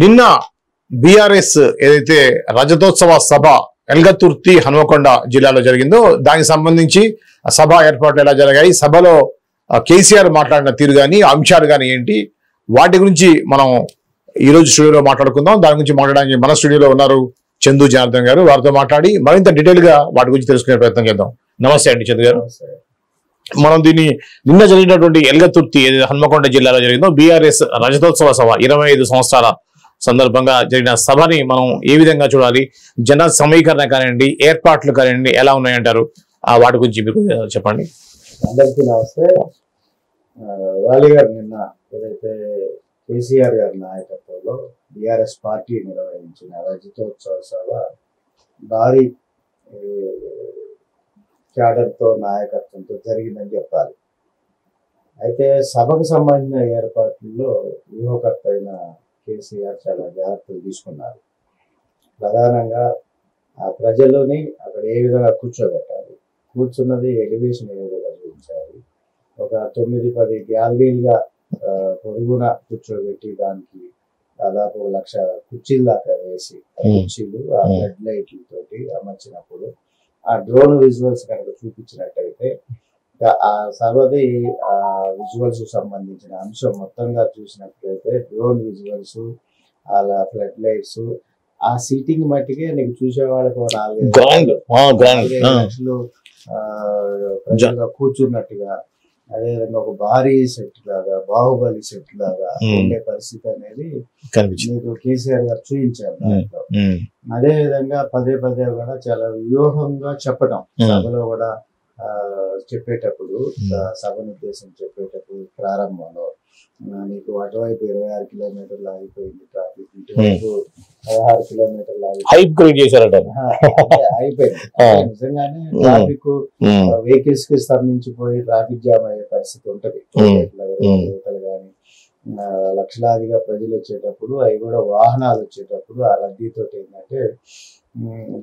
నిన్న బీఆర్ఎస్ ఏదైతే రజతోత్సవ సభ ఎల్గతుర్తి హనుమకొండ జిల్లాలో జరిగిందో దానికి సంబంధించి సభ ఏర్పాట్లు ఎలా జరిగాయి, సభలో కేసీఆర్ మాట్లాడిన తీరు కానీ అంశాలు కానీ ఏంటి, వాటి గురించి మనం ఈ రోజు స్టూడియోలో మాట్లాడుకుందాం. దాని గురించి మాట్లాడడానికి మన స్టూడియోలో ఉన్నారు చందు జనార్దన్ గారు. వారితో మాట్లాడి మరింత డీటెయిల్ గా వాటి గురించి తెలుసుకునే ప్రయత్నం చేద్దాం. నమస్తే అండి చందు గారు. మనం దీన్ని నిన్న జరిగినటువంటి ఎల్గతుర్తి హనుమకొండ జిల్లాలో జరిగిందో బీఆర్ఎస్ రజతోత్సవ సభ 25 సంవత్సరాల సందర్భంగా జరిగిన సభని మనం ఏ విధంగా చూడాలి, జన సమీకరణ కానివ్వండి, ఏర్పాట్లు కానివ్వండి ఎలా ఉన్నాయంటారు, వాటి గురించి మీకు చెప్పండి. అందరికీ నమస్తే. వాలి గారు నిన్న ఏదైతే కేసీఆర్ గారి నాయకత్వంలో బీఆర్ఎస్ పార్టీ నిర్వహించిన రజతోత్సవ సభ భారీ క్యాడర్తో నాయకత్వంతో జరిగిందని చెప్పాలి. అయితే సభకు సంబంధించిన ఏర్పాట్లలో వ్యూహకర్త అయిన కేసీఆర్ చాలా జాగ్రత్తలు తీసుకున్నారు. ప్రధానంగా ఆ ప్రజలని అక్కడ ఏ విధంగా కూర్చోబెట్టాలి, కూర్చున్నది ఎలివేషన్ ఏ విధంగా చూపించాలి, ఒక 9-10 గ్యాలరీలుగా పొరుగున కూర్చోబెట్టి దానికి దాదాపు 1,00,000 కుర్చీలు దాకా వేసి కుర్చీలు ఆ రెడ్ లైట్లతోటి అమర్చినప్పుడు ఆ డ్రోన్ విజువల్స్ కనుక చూపించినట్టయితే ఆ సభది ఆ విజువల్స్ సంబంధించిన అంశం మొత్తంగా చూసినట్లయితే డ్రోన్ విజువల్స్, అలా ఫ్లడ్ లైట్స్, ఆ సీటింగ్ మట్టికే నీకు చూసే వాళ్ళకి 4-5 లక్షలు ప్రజలుగా కూర్చున్నట్టుగా, అదేవిధంగా ఒక భారీ సెట్ లాగా, బాహుబలి సెట్ లాగా ఉండే పరిస్థితి అనేది మీకు కేసీఆర్ గారు చూపించారు దాంట్లో. అదే విధంగా పదే కూడా చాలా వ్యూహంగా చెప్పడం, సభలో కూడా చెప్పేటప్పుడు, సభను ఉద్దేశం చెప్పేటప్పుడు ప్రారంభంలో నీకు అటువైపు 26 కిలోమీటర్లు ఆగిపోయింది ట్రాఫిక్, ఇటువైపు 16 కిలోమీటర్లు అయిపోయింది. నిజంగానే ట్రాఫిక్ వెహికల్స్ కి స్తంభించిపోయి ట్రాఫిక్ జామ్ అయ్యే పరిస్థితి ఉంటది. యువతలు కానీ లక్షలాదిగా ప్రజలు వచ్చేటప్పుడు, అవి కూడా వాహనాలు వచ్చేటప్పుడు ఆ రద్దీతో ఏంటంటే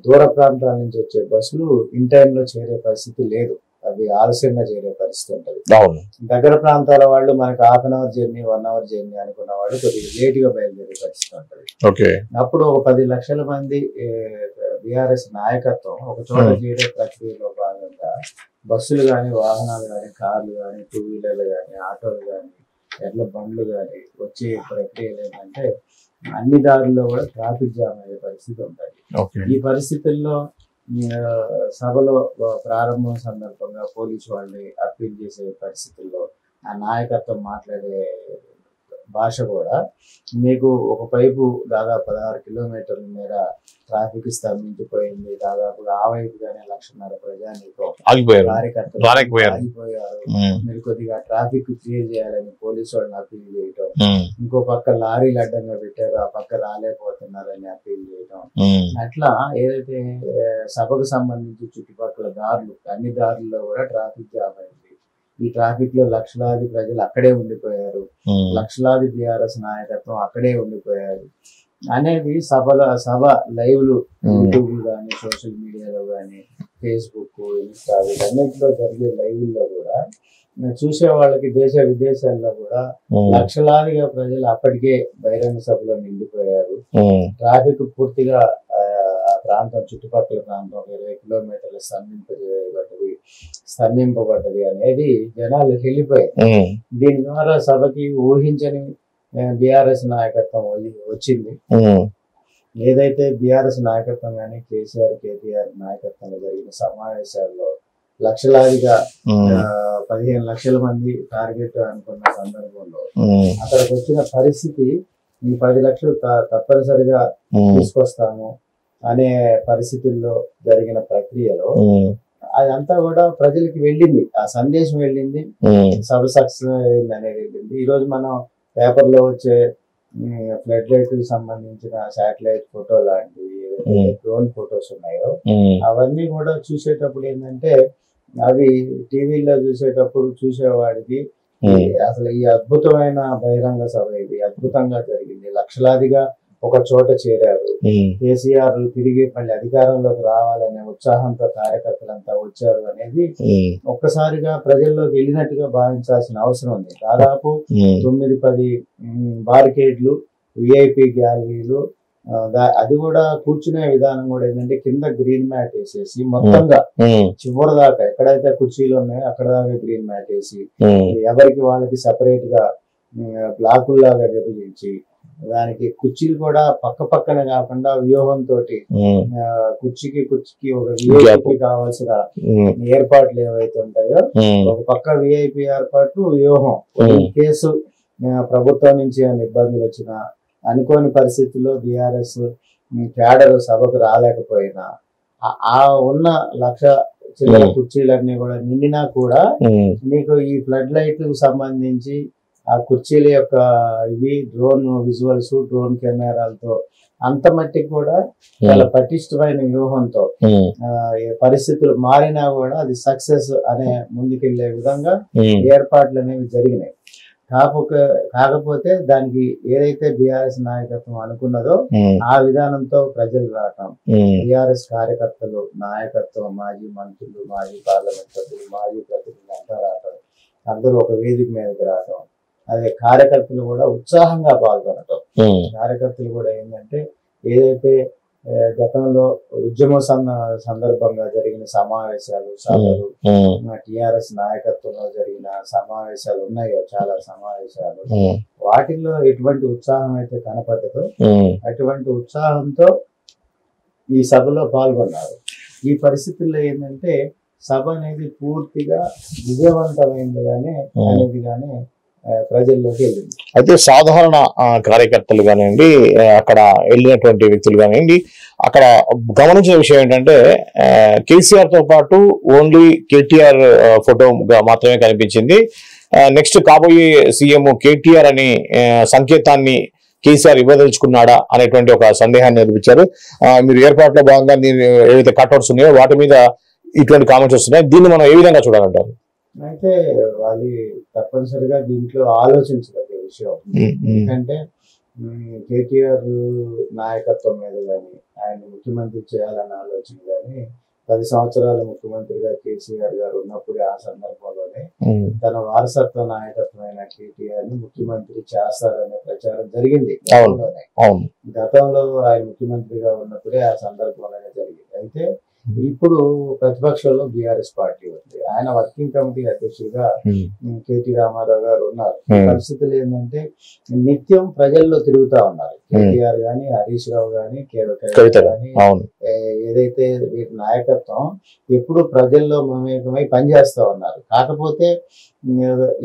దూర ప్రాంతాల నుంచి వచ్చే బస్సులు ఇన్ టైంలో చేరే పరిస్థితి లేదు, అవి ఆలస్యంగా చేరే పరిస్థితి ఉంటది. దగ్గర ప్రాంతాల వాళ్ళు మనకు 1/2 అవర్ జర్నీ 1 అవర్ జర్నీ అనుకున్న వాళ్ళు కొద్దిగా లేట్ గా బయలుదేరే పరిస్థితి ఉంటది. అప్పుడు ఒక 10 లక్షల మంది బీఆర్ఎస్ నాయకత్వం ఒక చోట చేరే ప్రక్రియలో భాగంగా బస్సులు కానీ, వాహనాలు కానీ, కార్లు కానీ, 2 వీలర్లు కానీ, ఆటోలు కానీ, ఎడ్ల బండ్లు కానీ వచ్చే ప్రక్రియలు ఏంటంటే అన్ని దారుల్లో కూడా ట్రాఫిక్ జామ్ అయ్యే పరిస్థితి ఉంటుంది. ఈ పరిస్థితుల్లో సభలో ప్రారంభం సందర్భంగా పోలీసు వాళ్ళని అప్పీల్ చేసే పరిస్థితుల్లో ఆ నాయకత్వం మాట్లాడే భాష కూడా మీకు ఒక పైపు దాదాపు 16 కిలోమీటర్ల మేర ట్రాఫిక్ స్తంభించిపోయింది, దాదాపుగా ఆ వైపు గానే 1,00,000 ప్రజానీకం కార్యకర్తలు ఆగిపోయారు, మీరు కొద్దిగా ట్రాఫిక్ క్లియర్ చేయాలని పోలీసు వాళ్ళని అప్పీల్ చేయటం, ఇంకో పక్క లారీలు అడ్డంగా పెట్టారు, ఆ పక్క రాలేకపోతున్నారని అప్పీల్ చేయటం, అట్లా ఏదైతే సభకు సంబంధించి చుట్టుపక్కల దారులు అన్ని దారుల్లో కూడా ట్రాఫిక్ జామ్ అయింది. ఈ ట్రాఫిక్ లో లక్షలాది ప్రజలు అక్కడే ఉండిపోయారు, లక్షలాది బీఆర్ఎస్ నాయకత్వం అక్కడే ఉండిపోయారు అనేది సభ లైవ్లు యూట్యూబ్ కానీ, సోషల్ మీడియాలో కానీ, ఫేస్బుక్, ఇన్స్టా వీటన్నిటిలో జరిగే లైవ్ల్లో కూడా చూసే వాళ్ళకి దేశ విదేశాల్లో కూడా లక్షలాదిగా ప్రజలు అప్పటికే బహిరంగ సభలో నిండిపోయారు. ట్రాఫిక్ పూర్తిగా ప్రాంతం చుట్టుపక్కల ప్రాంతం 20 కిలోమీటర్లు స్తంభింపబడ్డది అనేది జనాలు వెళ్ళిపోయారు. దీని ద్వారా సభకి ఊహించని బీఆర్ఎస్ నాయకత్వం వచ్చింది. ఏదైతే బీఆర్ఎస్ నాయకత్వం కానీ కేసీఆర్ కేటీఆర్ నాయకత్వంలో జరిగిన సమావేశాల్లో లక్షలాదిగా 15 లక్షల మంది టార్గెట్ అనుకున్న సందర్భంలో అక్కడికి వచ్చిన పరిస్థితి ఈ 10 లక్షలు తప్పనిసరిగా తీసుకొస్తాము అనే పరిస్థితుల్లో జరిగిన ప్రక్రియలో అదంతా కూడా ప్రజలకి వెళ్ళింది, ఆ సందేశం వెళ్ళింది, సభ సక్సెస్ అయింది అనేది వెళ్ళింది. ఈరోజు మనం పేపర్లో వచ్చే ఫ్లడ్ లైట్ సంబంధించిన శాటిలైట్ ఫోటో లాంటివి డ్రోన్ ఫొటోస్ ఉన్నాయో అవన్నీ కూడా చూసేటప్పుడు ఏంటంటే అవి టీవీలో చూసేటప్పుడు చూసేవాడికి అసలు ఈ అద్భుతమైన బహిరంగ సభ ఇది అద్భుతంగా జరిగింది, లక్షలాదిగా ఒక చోట చేరారు, కేసీఆర్ తిరిగి మళ్ళీ అధికారంలోకి రావాలనే ఉత్సాహంతో కార్యకర్తలంతా వచ్చారు అనేది ఒక్కసారిగా ప్రజల్లోకి వెళ్ళినట్టుగా భావించాల్సిన అవసరం ఉంది. దాదాపు 9-10 బారికేడ్లు విఐపి గ్యాలరీలు, అది కూడా కూర్చునే విధానం కూడా ఏంటంటే కింద గ్రీన్ మ్యాట్ వేసేసి మొత్తంగా చివరి దాకా ఎక్కడైతే కుర్చీలు ఉన్నాయో అక్కడ దాకా గ్రీన్ మ్యాట్ వేసి ఎవరికి వాళ్ళకి సపరేట్ గా బ్లాకుల్లాగా విభజించి దానికి కుర్చీలు కూడా పక్క పక్కన కాకుండా వ్యూహంతో కుర్చీకి ఒక విఐపి కావాల్సిన ఏర్పాట్లు ఏవైతే ఉంటాయో ఒక పక్క విఐపి ఏర్పాట్లు వ్యూహం కేసు ప్రభుత్వం నుంచి ఏమైనా ఇబ్బందులు వచ్చినా అనుకోని పరిస్థితుల్లో బీఆర్ఎస్ క్యాడర్ సభకు రాలేకపోయినా ఆ ఉన్న 1,00,000 చిల్లర కుర్చీలన్నీ కూడా నిండినా కూడా నీకు ఈ ఫ్లడ్ లైట్లకు సంబంధించి ఆ కుర్చీల యొక్క ఇవి డ్రోన్ విజువల్స్, డ్రోన్ కెమెరాలతో అంత మట్టికి కూడా చాలా పటిష్టమైన వ్యూహంతో పరిస్థితులు మారినా కూడా అది సక్సెస్ అనే ముందుకెళ్లే విధంగా ఏర్పాట్లు అనేవి జరిగినాయి. కాకపోతే దానికి ఏదైతే బీఆర్ఎస్ నాయకత్వం అనుకున్నదో ఆ విధానంతో ప్రజలు రావటం, బీఆర్ఎస్ కార్యకర్తలు, నాయకత్వం, మాజీ మంత్రులు, మాజీ పార్లమెంట్ సభ్యులు, మాజీ ప్రతినిధులు అంతా రావటం, అందరూ ఒక వేదిక మీదకి రావటం, అదే కార్యకర్తలు కూడా ఉత్సాహంగా పాల్గొనటం. కార్యకర్తలు కూడా ఏంటంటే ఏదైతే గతంలో ఉద్యమ సందర్భంగా జరిగిన సమావేశాలు, సభలు, టిఆర్ఎస్ నాయకత్వంలో జరిగిన సమావేశాలు ఉన్నాయో చాలా సమావేశాలు, వాటిల్లో ఎటువంటి ఉత్సాహం అయితే కనపడదో అటువంటి ఉత్సాహంతో ఈ సభలో పాల్గొన్నారు. ఈ పరిస్థితుల్లో ఏంటంటే సభ అనేది పూర్తిగా విజయవంతమైంది అనేది ప్రజల్లోకి వెళ్ళింది. అయితే సాధారణ కార్యకర్తలు కానివ్వండి, అక్కడ వెళ్ళినటువంటి వ్యక్తులు కానివ్వండి, అక్కడ గమనించిన విషయం ఏంటంటే కేసీఆర్ తో పాటు ఓన్లీ కేటీఆర్ ఫోటో మాత్రమే కనిపించింది. నెక్స్ట్ కాబోయే సీఎం కేటీఆర్ అని సంకేతాన్ని కేసీఆర్ ఇవ్వదలుచుకున్నాడా అనేటువంటి ఒక సందేహాన్ని నిలిపించారు. మీరు ఏర్పాట్లో భాగంగా ఏవైతే కట్అవుట్స్ ఉన్నాయో వాటి మీద ఇటువంటి కామెంట్స్ వస్తున్నాయి. దీన్ని మనం ఏ విధంగా చూడాలంటారు? అయితే వాళ్ళు తప్పనిసరిగా దీంట్లో ఆలోచించదగ్గ విషయం. ఎందుకంటే కేటీఆర్ నాయకత్వం మీద కానీ ఆయన ముఖ్యమంత్రి చేయాలన్న ఆలోచన కానీ 10 సంవత్సరాల ముఖ్యమంత్రిగా కేసీఆర్ గారు ఉన్నప్పుడు ఆ సందర్భంలోనే తన వారసత్వ నాయకత్వమైన కేటీఆర్ ని ముఖ్యమంత్రి చేస్తారనే ప్రచారం జరిగింది. గతంలో ఆయన ముఖ్యమంత్రిగా ఉన్నప్పుడే ఆ సందర్భంలోనే జరిగింది. అయితే ఇప్పుడు ప్రతిపక్షంలో బీఆర్ఎస్ పార్టీ ఉంది. ఆయన వర్కింగ్ కమిటీ అధ్యక్షుడిగా కేటీ రామారావు గారు ఉన్నారు. పరిస్థితులు ఏంటంటే నిత్యం ప్రజల్లో తిరుగుతా ఉన్నారు. కేటీఆర్ గాని, హరీష్ రావు గాని, కవిత గాని, ఏదైతే వీటి నాయకత్వం ఎప్పుడు ప్రజల్లో మమేకమై పనిచేస్తా ఉన్నారు. కాకపోతే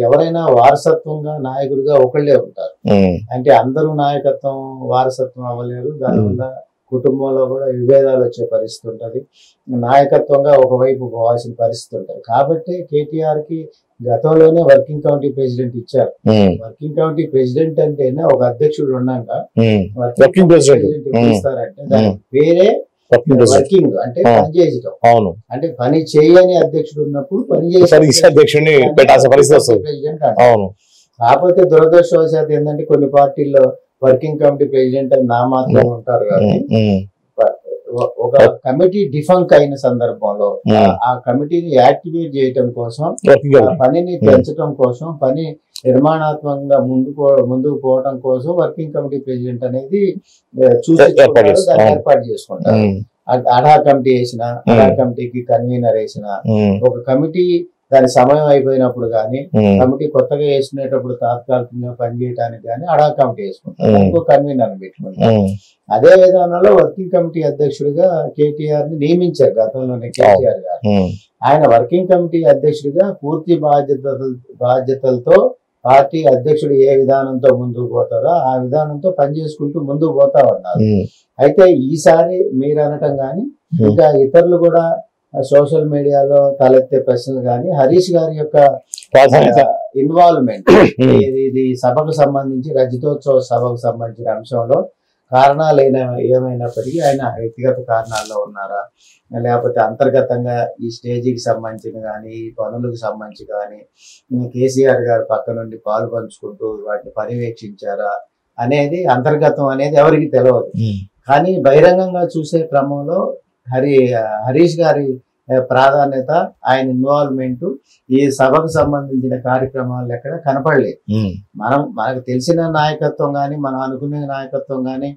ఎవరైనా వారసత్వంగా నాయకుడిగా ఒకళ్ళే ఉంటారు. అంటే అందరూ నాయకత్వం వారసత్వం అవ్వలేరు. దానివల్ల కుటుంబంలో కూడా విభేదాలు వచ్చే పరిస్థితి ఉంటుంది. నాయకత్వంగా ఒకవైపు పోవాల్సిన పరిస్థితి ఉంటుంది. కాబట్టి కేటీఆర్ కి గతంలోనే వర్కింగ్ కమిటీ ప్రెసిడెంట్ ఇచ్చారు. వర్కింగ్ కమిటీ ప్రెసిడెంట్ అంటేనే ఒక అధ్యక్షుడు ఉన్నాక వర్కింగ్ ప్రెసిడెంట్ ఇస్తారంటే దాని పేరే వర్కింగ్ అంటే పని చేయడం. అంటే పని చేయని అధ్యక్షుడు ఉన్నప్పుడు పని చేసే అధ్యక్షుడిని ప్రెసిడెంట్ అంటారు. కాకపోతే దురదృష్టవశాత్తు ఏంటంటే కొన్ని పార్టీల్లో వర్కింగ్ కమిటీ ప్రెసిడెంట్ అని నామాత్రం ఉంటారు. కానీ ఒక కమిటీ డిఫంక్ అయిన సందర్భంలో ఆ కమిటీని యాక్టివేట్ చేయటం కోసం, పనిని పెంచడం కోసం, పని నిర్మాణాత్మకంగా ముందుకు పోవడం కోసం వర్కింగ్ కమిటీ ప్రెసిడెంట్ అనేది దాన్ని ఏర్పాటు చేసుకుంటారు. అడా కమిటీ వేసిన, అడా కమిటీకి కన్వీనర్ వేసిన, ఒక కమిటీ దాని సమయం అయిపోయినప్పుడు కానీ, కమిటీ కొత్తగా వేసుకునేటప్పుడు తాత్కాలికంగా పనిచేయడానికి కానీ అడా కమిటీ వేసుకుంటారు, ఇంకో కన్వీనర్ పెట్టుకుంటారు. అదే విధానంలో వర్కింగ్ కమిటీ అధ్యక్షుడిగా కేటీఆర్ ని నియమించారు గతంలోనే కేటీఆర్ గారు. ఆయన వర్కింగ్ కమిటీ అధ్యక్షుడిగా పూర్తి బాధ్యతలతో పార్టీ అధ్యక్షుడు ఏ విధానంతో ముందుకు పోతారో ఆ విధానంతో పనిచేసుకుంటూ ముందుకు పోతా ఉన్నారు. అయితే ఈసారి మీరు అనటం కానీ ఇంకా ఇతరులు కూడా సోషల్ మీడియాలో తలెత్తే ప్రశ్నలు కానీ హరీష్ గారి యొక్క ఇన్వాల్వ్మెంట్, ఇది సభకు సంబంధించి రజతోత్సవ సభకు సంబంధించిన అంశంలో కారణాలు ఏమైనప్పటికీ ఆయన వ్యక్తిగత కారణాల్లో ఉన్నారా, లేకపోతే అంతర్గతంగా ఈ స్టేజీకి సంబంధించిన కానీ ఈ పనులకు సంబంధించి కానీ కేసీఆర్ గారు పక్క నుండి పాలు పంచుకుంటూ వాటిని పర్యవేక్షించారా అనేది అంతర్గతం అనేది ఎవరికి తెలియదు. కానీ బహిరంగంగా చూసే క్రమంలో హరీష్ గారి ప్రాధాన్యత, ఆయన ఇన్వాల్వ్మెంట్ ఈ సభకు సంబంధించిన కార్యక్రమాలు ఎక్కడ కనపడలేదు. మనకు తెలిసిన నాయకత్వం కానీ, మనం అనుకునే నాయకత్వం కానీ,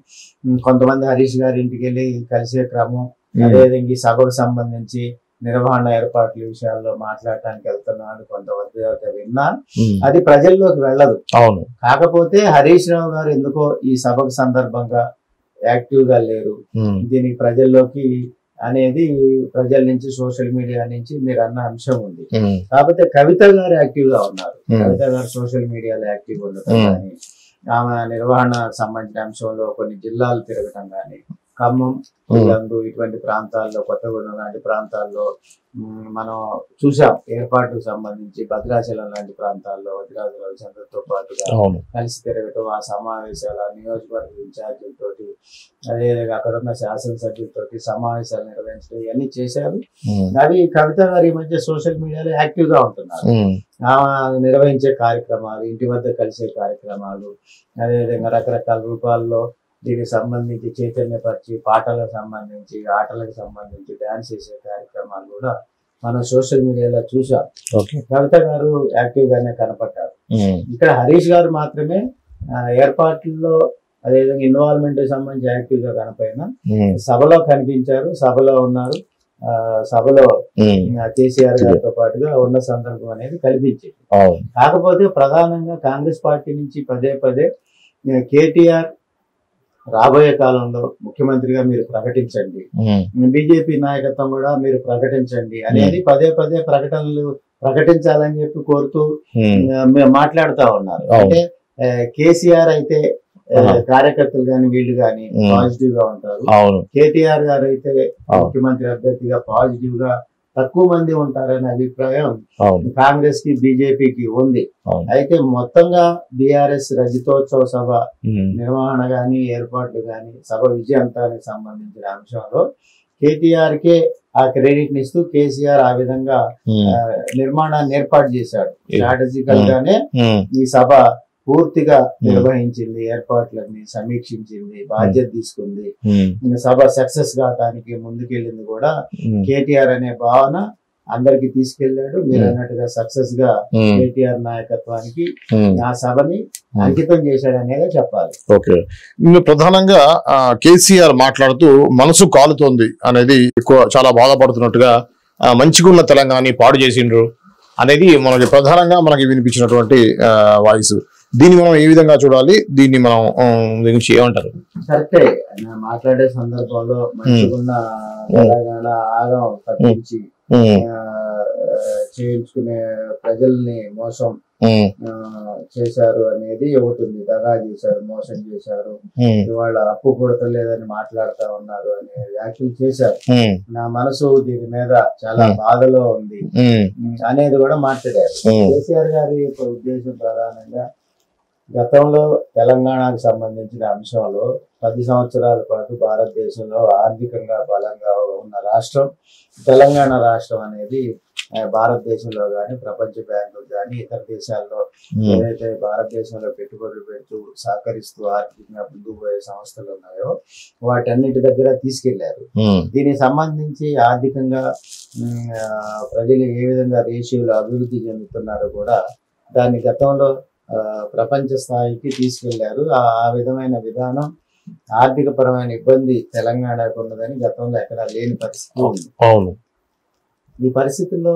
కొంతమంది హరీష్ గారి ఇంటికి వెళ్ళి కలిసే క్రమం, అదేవిధంగా ఈ సభకు సంబంధించి నిర్వహణ ఏర్పాట్ల విషయాల్లో మాట్లాడటానికి వెళ్తున్నాను కొంతమంది విన్నా, అది ప్రజల్లోకి వెళ్ళదు. కాకపోతే హరీష్ రావు గారు ఎందుకో ఈ సభకు సందర్భంగా యాక్టివ్ గా లేరు, దీనికి ప్రజల్లోకి అనేది ప్రజల నుంచి సోషల్ మీడియా నుంచి మీరు అన్న అంశం ఉంది. కాకపోతే కవిత గారు యాక్టివ్ గా ఉన్నారు. కవిత గారు సోషల్ మీడియాలో యాక్టివ్ ఉండటం కానీ, ఆమె నిర్వహణ సంబంధించిన అంశంలో కొన్ని జిల్లాలు తిరగటం కానీ, ఖమ్మం, ఇటువంటి ప్రాంతాల్లో, కొత్తగూడెం లాంటి ప్రాంతాల్లో మనం చూసాం. ఏర్పాటుకు సంబంధించి భద్రాచలం లాంటి ప్రాంతాల్లో వదిరాజు రవిచంద్రతో పాటుగా కలిసి తిరగటం, ఆ సమావేశాల నియోజకవర్గ ఇన్ఛార్జీలతోటి, అదేవిధంగా అక్కడ ఉన్న శాసనసభ్యులతోటి సమావేశాలు నిర్వహించడం ఇవన్నీ చేశారు. అవి కవిత గారి మధ్య సోషల్ మీడియాలో యాక్టివ్ గా ఉంటున్నారు. నిర్వహించే కార్యక్రమాలు, ఇంటి వద్ద కలిసే కార్యక్రమాలు, అదేవిధంగా రకరకాల రూపాల్లో దీనికి సంబంధించి చైతన్యపరిచి, పాటలకు సంబంధించి, ఆటలకు సంబంధించి డాన్స్ చేసే కార్యక్రమాలు కూడా మనం సోషల్ మీడియాలో చూసాం. కవిత గారు యాక్టివ్ గానే కనపడ్డారు. ఇక్కడ హరీష్ గారు మాత్రమే ఏర్పాట్లలో, అదేవిధంగా ఇన్వాల్వ్మెంట్ సంబంధించి యాక్టివ్ గా కనపడినా సభలో కనిపించారు, సభలో ఉన్నారు. సభలో కేసీఆర్ గారితో పాటుగా ఉన్న సందర్భం అనేది కల్పించింది. కాకపోతే ప్రధానంగా కాంగ్రెస్ పార్టీ నుంచి పదే పదే కేటీఆర్ రాబోయే కాలంలో ముఖ్యమంత్రిగా మీరు ప్రకటించండి, బీజేపీ నాయకత్వం కూడా మీరు ప్రకటించండి అనేది పదే పదే ప్రకటించాలని చెప్పి కోరుతూ మాట్లాడుతా ఉన్నారు. అంటే కేసీఆర్ అయితే కార్యకర్తలు గాని వీళ్ళు గాని పాజిటివ్ గా ఉంటారు, కేటీఆర్ గారు అయితే ముఖ్యమంత్రి అభ్యర్థిగా పాజిటివ్ గా తక్కువ మంది ఉంటారనే అభిప్రాయం కాంగ్రెస్ కి బీజేపీకి ఉంది. అయితే మొత్తంగా బీఆర్ఎస్ రజతోత్సవ సభ నిర్వహణ గాని, ఏర్పాట్లు గాని, సభ విజయంతానికి సంబంధించిన అంశంలో కేటీఆర్ కే ఆ క్రెడిట్ ఇస్తూ కేసీఆర్ ఆ విధంగా నిర్మాణాన్ని ఏర్పాటు చేశాడు. స్ట్రాటజికల్ గానే ఈ సభ పూర్తిగా నిర్వహించింది, ఏర్పాట్లన్నీ సమీక్షించింది, బాధ్యత తీసుకుంది. సభ సక్సెస్ కావడానికి ముందుకెళ్ళింది కూడా కేటీఆర్ అనే భావన అందరికి తీసుకెళ్లాడు. మీరు అన్నట్టుగా సక్సెస్ గా కేటీఆర్ నాయకత్వానికి ఆ సభని అంకితం చేశాడు అనేది చెప్పాలి. ఓకే, ప్రధానంగా కేసీఆర్ మాట్లాడుతూ మనసు కాలుతోంది అనేది ఎక్కువ, చాలా బాధపడుతున్నట్టుగా, మంచిగున్న తెలంగాణ పాడు చేసిండ్రు అనేది మనకి ప్రధానంగా మనకి వినిపించినటువంటి వాయిస్. దీన్ని మనం ఏ విధంగా చూడాలి, దీన్ని మనం గురించి ఏమంటారు? కరెక్టే, ఆయన మాట్లాడే సందర్భంలో మంచిగున్న తెలంగాణ ఆగం పట్టించి చేయించుకునే ప్రజల్ని మోసం చేశారు అనేది ఒకటి ఉంది. దగా చేశారు, మోసం చేశారు, ఇవాళ అప్పు పుడతలేదని మాట్లాడుతా ఉన్నారు అనే వ్యాఖ్యలు చేశారు. నా మనసు దీని మీద చాలా బాధలో ఉంది అనేది కూడా మాట్లాడారు. కేసీఆర్ గారి ఉద్దేశం ప్రధానంగా గతంలో తెలంగాణకు సంబంధించిన అంశంలో 10 సంవత్సరాల పాటు భారతదేశంలో ఆర్థికంగా బలంగా ఉన్న రాష్ట్రం తెలంగాణ రాష్ట్రం అనేది భారతదేశంలో కానీ, ప్రపంచ బ్యాంకు కానీ, ఇతర దేశాల్లో ఏదైతే భారతదేశంలో పెట్టుబడులు పెడుతూ సహకరిస్తూ ఆర్థికంగా ముందుకు పోయే సంస్థలు ఉన్నాయో వాటన్నిటి దగ్గర తీసుకెళ్లారు. దీనికి సంబంధించి ఆర్థికంగా ప్రజలు ఏ విధంగా రేషియోలో అభివృద్ధి చెందుతున్నారో కూడా దాన్ని గతంలో ప్రపంచ స్థాయికి తీసుకెళ్లారు. ఆ విధమైన విధానం ఆర్థిక పరమైన ఇబ్బంది తెలంగాణకు ఉన్నదని గతంలో ఎక్కడా లేని పరిస్థితి ఉంది. ఈ పరిస్థితుల్లో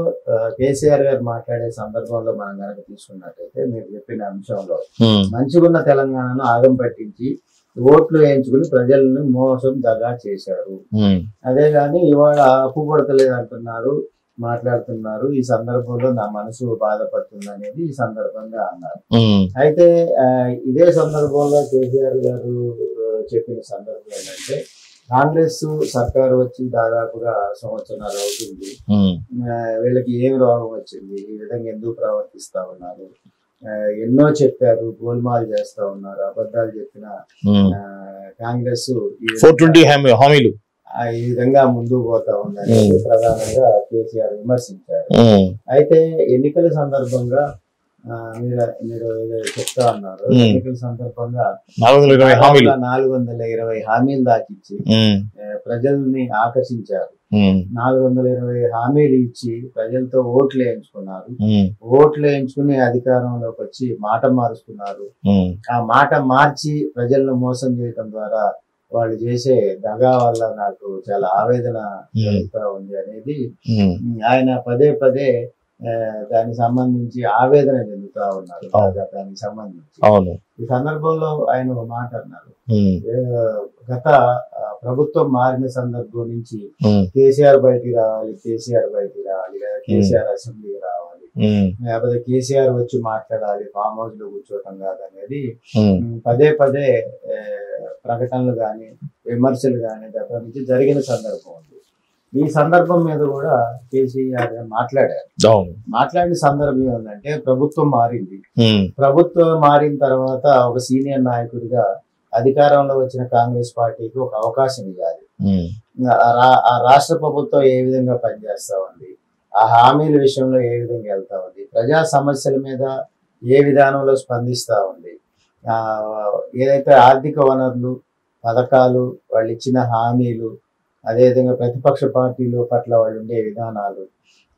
కేసీఆర్ గారు మాట్లాడే సందర్భంలో మనం కనుక తీసుకున్నట్టయితే మీరు చెప్పిన అంశంలో మంచిగున్న తెలంగాణను ఆగం పట్టించి ఓట్లు వేయించుకుని ప్రజలను మోసం దగా చేశారు. అదే గాని ఇవాళ అప్పు పడతలేదు అంటున్నారు, మాట్లాడుతున్నారు. ఈ సందర్భంలో నా మనసు బాధపడుతుంది అనేది ఈ సందర్భంగా అన్నారు. అయితే ఇదే సందర్భంలో కేసీఆర్ గారు చెప్పిన సందర్భం ఏంటంటే, కాంగ్రెస్ సర్కారు వచ్చి దాదాపుగా సంవత్సరాలు అవుతుంది, వీళ్ళకి ఏమి రోగం వచ్చింది, ఈ విధంగా ఎందుకు ప్రవర్తిస్తా ఉన్నారు, ఎన్నో చెప్పారు, గోల్మాల్ చేస్తా ఉన్నారు, అబద్ధాలు చెప్పిన కాంగ్రెస్ 420 హామీలు ఈ విధంగా ముందుకు పోతా ఉందని ప్రధానంగా కేసీఆర్ విమర్శించారు. అయితే ఎన్నికల సందర్భంగా మీరు చెప్తా ఉన్నారు ఎన్నికల సందర్భంగా 420 హామీలు దాకిచ్చి ప్రజల్ని ఆకర్షించారు. 420 హామీలు ఇచ్చి ప్రజలతో ఓట్లు వేయించుకున్నారు. ఓట్లు వేయించుకుని అధికారంలోకి వచ్చి మాట మారుస్తున్నారు. ఆ మాట మార్చి ప్రజలను మోసం చేయడం ద్వారా వాళ్ళు చేసే దగా వల్ల నాకు చాలా ఆవేదన కలుగుతా ఉంది అనేది ఆయన పదే పదే దానికి సంబంధించి ఆవేదన చెందుతా ఉన్నారు. దానికి సంబంధించి ఈ సందర్భంలో ఆయన ఒక మాట అన్నారు, గత ప్రభుత్వం మారిన సందర్భం నుంచి కేసీఆర్ బయటికి రావాలి, కేసీఆర్ బయటికి రావాలి, లేదా కేసీఆర్ అసెంబ్లీకి రావాలి, లేకపోతే కేసీఆర్ వచ్చి మాట్లాడాలి, ఫామ్ హౌస్ లో కూర్చోవటం కాదనేది పదే పదే ప్రకటనలు కానీ విమర్శలు కానీ దగ్గర నుంచి జరిగిన సందర్భం ఉంది. ఈ సందర్భం మీద కూడా కేసీఆర్ మాట్లాడారు. మాట్లాడిన సందర్భం ఏంటంటే ప్రభుత్వం మారింది, ప్రభుత్వం మారిన తర్వాత ఒక సీనియర్ నాయకుడిగా అధికారంలో వచ్చిన కాంగ్రెస్ పార్టీకి ఒక అవకాశం ఇవ్వాలి. ఆ రాష్ట్ర ప్రభుత్వం ఏ విధంగా పనిచేస్తా ఉంది, ఆ హామీల విషయంలో ఏ విధంగా వెళ్తా ఉంది, ప్రజా సమస్యల మీద ఏ విధానంలో స్పందిస్తా ఉంది, ఏదైతే ఆర్థిక వనరులు, పథకాలు, వాళ్ళు ఇచ్చిన హామీలు, అదేవిధంగా ప్రతిపక్ష పార్టీల పట్ల వాళ్ళు ఉండే విధానాలు,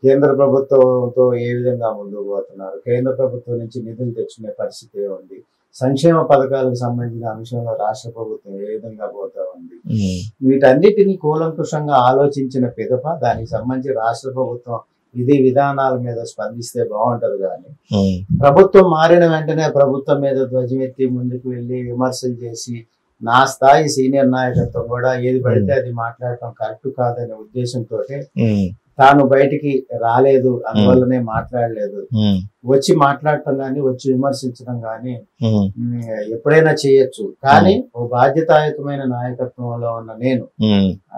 కేంద్ర ప్రభుత్వంతో ఏ విధంగా ముందుకు పోతున్నారు, కేంద్ర ప్రభుత్వం నుంచి నిధులు తెచ్చుకునే పరిస్థితి ఉంది, సంక్షేమ పథకాలకు సంబంధించిన అంశంలో రాష్ట్ర ప్రభుత్వం ఏ విధంగా పోతా ఉంది, వీటన్నిటిని కూలంకుషంగా ఆలోచించిన పిదప దానికి సంబంధించి రాష్ట్ర ప్రభుత్వం విధి విధానాల మీద స్పందిస్తే బాగుంటది. కానీ ప్రభుత్వం మారిన వెంటనే ప్రభుత్వం మీద ధ్వజమెత్తి ముందుకు వెళ్ళి విమర్శలు చేసి నా స్థాయి సీనియర్ నాయకత్వం కూడా ఏది పడితే అది మాట్లాడటం కరెక్ట్ కాదనే ఉద్దేశంతో తాను బయటికి రాలేదు, అందువల్లనే మాట్లాడలేదు. వచ్చి మాట్లాడటం గాని వచ్చి విమర్శించడం గాని ఎప్పుడైనా చేయొచ్చు, కానీ ఒక బాధ్యతాయుతమైన నాయకత్వంలో ఉన్న నేను